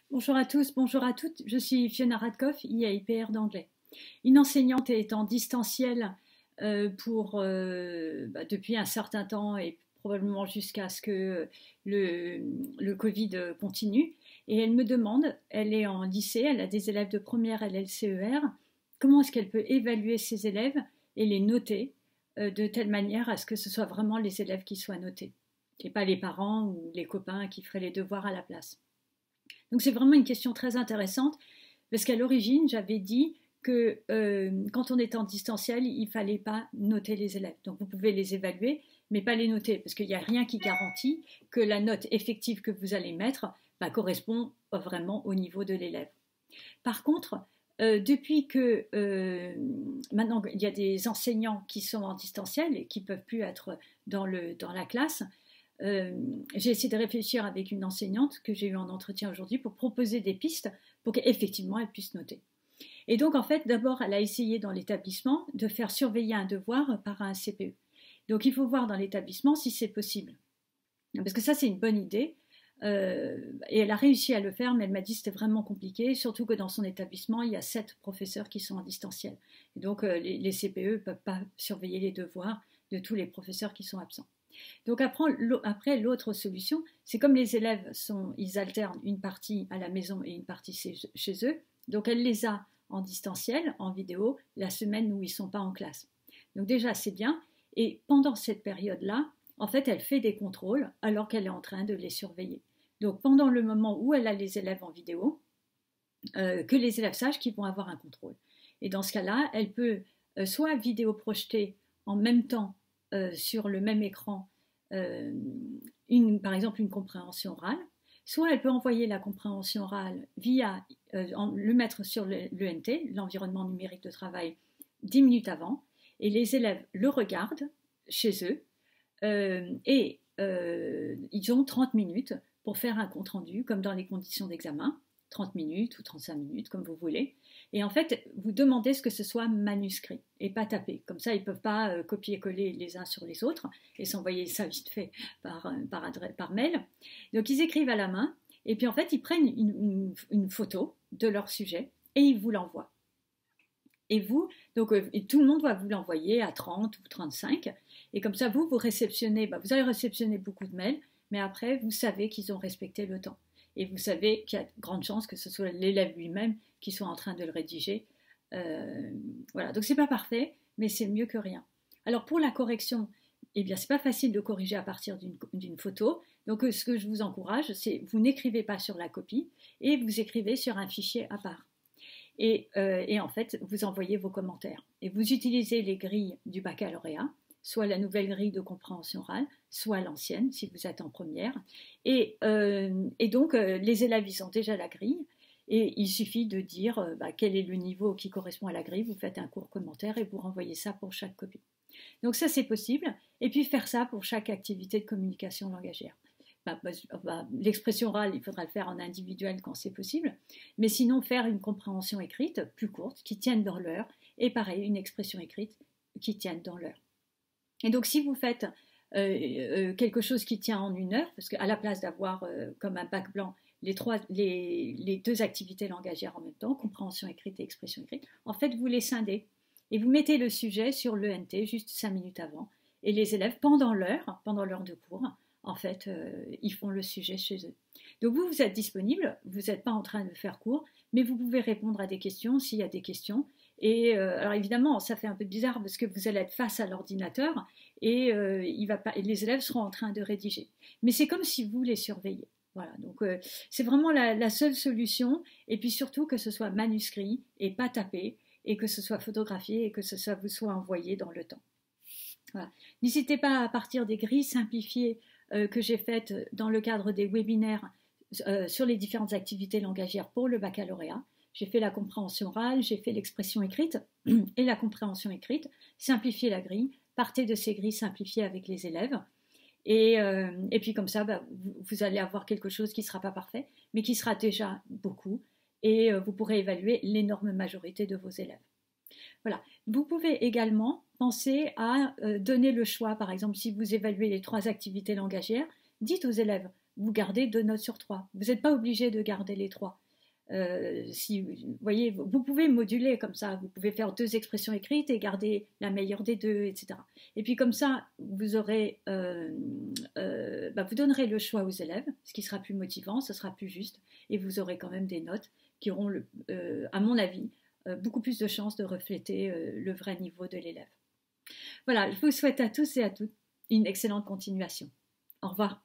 Bonjour à tous, bonjour à toutes. Je suis Fiona Radkoff, IAIPR d'anglais. Une enseignante est en distanciel depuis un certain temps et probablement jusqu'à ce que le Covid continue. Et elle me demande, elle est en lycée, elle a des élèves de première LLCER, comment est-ce qu'elle peut évaluer ses élèves et les noter de telle manière à ce que ce soit vraiment les élèves qui soient notés et pas les parents ou les copains qui feraient les devoirs à la place. Donc c'est vraiment une question très intéressante parce qu'à l'origine, j'avais dit que quand on est en distanciel, il ne fallait pas noter les élèves. Donc vous pouvez les évaluer, mais pas les noter parce qu'il n'y a rien qui garantit que la note effective que vous allez mettre correspond vraiment au niveau de l'élève. Par contre, depuis que maintenant il y a des enseignants qui sont en distanciel et qui ne peuvent plus être dans la classe, j'ai essayé de réfléchir avec une enseignante que j'ai eue en entretien aujourd'hui pour proposer des pistes pour qu'effectivement elle puisse noter. Et donc en fait, d'abord, elle a essayé dans l'établissement de faire surveiller un devoir par un CPE. Donc il faut voir dans l'établissement si c'est possible. Parce que ça, c'est une bonne idée. Et elle a réussi à le faire, mais elle m'a dit que c'était vraiment compliqué, surtout que dans son établissement, il y a 7 professeurs qui sont en distanciel. Et donc les CPE ne peuvent pas surveiller les devoirs de tous les professeurs qui sont absents. Donc après, l'autre solution, c'est comme les élèves ils alternent une partie à la maison et une partie chez eux. Donc elle les a en distanciel, en vidéo, la semaine où ils ne sont pas en classe. Donc déjà, c'est bien. Et pendant cette période-là, en fait, elle fait des contrôles alors qu'elle est en train de les surveiller. Donc pendant le moment où elle a les élèves en vidéo, que les élèves sachent qu'ils vont avoir un contrôle. Et dans ce cas-là, elle peut soit vidéo projeter en même temps sur le même écran par exemple une compréhension orale, soit elle peut envoyer la compréhension orale le mettre sur l'ENT, l'environnement numérique de travail, 10 minutes avant, et les élèves le regardent chez eux, et ils ont 30 minutes pour faire un compte-rendu, comme dans les conditions d'examen, 30 minutes ou 35 minutes, comme vous voulez. Et en fait, vous demandez ce que ce soit manuscrit et pas tapé. Comme ça, ils ne peuvent pas copier-coller les uns sur les autres et s'envoyer ça vite fait par mail. Donc, ils écrivent à la main et puis en fait, ils prennent une photo de leur sujet et ils vous l'envoient. Et vous, donc et tout le monde va vous l'envoyer à 30 ou 35. Et comme ça, vous réceptionnez, vous allez réceptionner beaucoup de mails, mais après, vous savez qu'ils ont respecté le temps. Et vous savez qu'il y a de grandes chances que ce soit l'élève lui-même qui soit en train de le rédiger. Voilà, donc c'est pas parfait, mais c'est mieux que rien. Alors pour la correction, eh bien c'est pas facile de corriger à partir d'une photo. Donc ce que je vous encourage, c'est vous n'écrivez pas sur la copie et vous écrivez sur un fichier à part. Et en fait, vous envoyez vos commentaires. Et vous utilisez les grilles du baccalauréat, soit la nouvelle grille de compréhension orale, soit l'ancienne, si vous êtes en première. Et donc, les élèves, ils ont déjà la grille. Et il suffit de dire quel est le niveau qui correspond à la grille. Vous faites un court commentaire et vous renvoyez ça pour chaque copie. Donc ça, c'est possible. Et puis faire ça pour chaque activité de communication langagière. L'expression orale, il faudra le faire en individuel quand c'est possible, mais sinon faire une compréhension écrite plus courte, qui tienne dans l'heure, et pareil, une expression écrite qui tienne dans l'heure. Et donc si vous faites quelque chose qui tient en 1 heure, parce qu'à la place d'avoir comme un bac blanc les 2 activités langagières en même temps, compréhension écrite et expression écrite, en fait vous les scindez, et vous mettez le sujet sur l'ENT juste 5 minutes avant, et les élèves, pendant l'heure de cours, en fait, ils font le sujet chez eux. Donc vous êtes disponible, vous n'êtes pas en train de faire cours, mais vous pouvez répondre à des questions s'il y a des questions. Et alors évidemment, ça fait un peu bizarre parce que vous allez être face à l'ordinateur et les élèves seront en train de rédiger. Mais c'est comme si vous les surveillez. Voilà, donc c'est vraiment la seule solution. Et puis surtout que ce soit manuscrit et pas tapé, et que ce soit photographié et que vous soit envoyé dans le temps. Voilà. N'hésitez pas à partir des grilles simplifiées que j'ai faites dans le cadre des webinaires sur les différentes activités langagières pour le baccalauréat. J'ai fait la compréhension orale, j'ai fait l'expression écrite et la compréhension écrite. Simplifiez la grille, partez de ces grilles simplifiées avec les élèves. Et puis comme ça, vous allez avoir quelque chose qui ne sera pas parfait, mais qui sera déjà beaucoup. Et vous pourrez évaluer l'énorme majorité de vos élèves. Voilà. Vous pouvez également penser à donner le choix. Par exemple, si vous évaluez les 3 activités langagières, dites aux élèves vous gardez 2 notes sur 3. Vous n'êtes pas obligé de garder les 3. Si vous voyez, vous pouvez moduler comme ça, vous pouvez faire 2 expressions écrites et garder la meilleure des 2, etc. Et puis comme ça, vous aurez, vous donnerez le choix aux élèves, ce qui sera plus motivant, ce sera plus juste, et vous aurez quand même des notes qui auront, à mon avis, beaucoup plus de chances de refléter le vrai niveau de l'élève. Voilà, je vous souhaite à tous et à toutes une excellente continuation. Au revoir.